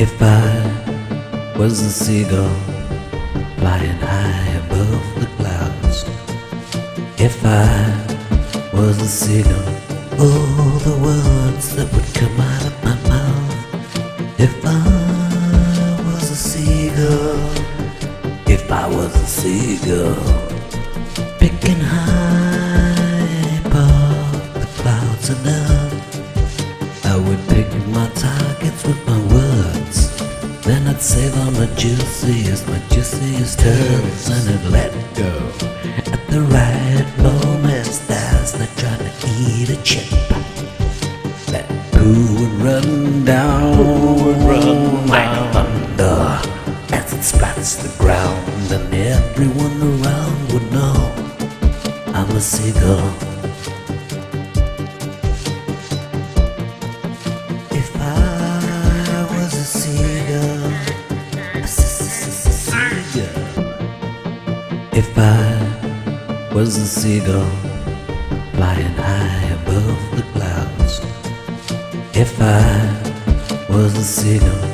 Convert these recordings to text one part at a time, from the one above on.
If I was a seagull flying high above the clouds, if I was a seagull, oh, the words that would come out of my mouth. If I was a seagull, if I was a seagull, picking high above the clouds enough, I would pick my targets with my words. Then I'd save all my juiciest turns, and I'd let go at the right moments. That's like trying to eat a chip. That poo would run down like thunder as it splats the ground, and everyone around would know I'm a seagull. If I was a seagull, if I was a seagull flying high above the clouds, if I was a seagull,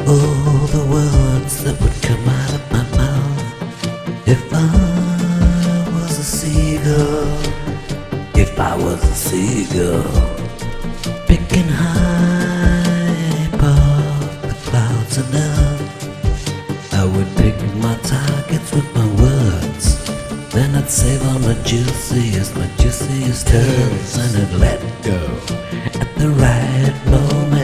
oh, the words that would come out of my mouth. If I was a seagull, if I was a seagull, picking high above the clouds enough, I would pick my targets with my words. Then I'd save all my juiciest turns, and I'd let go at the right moment.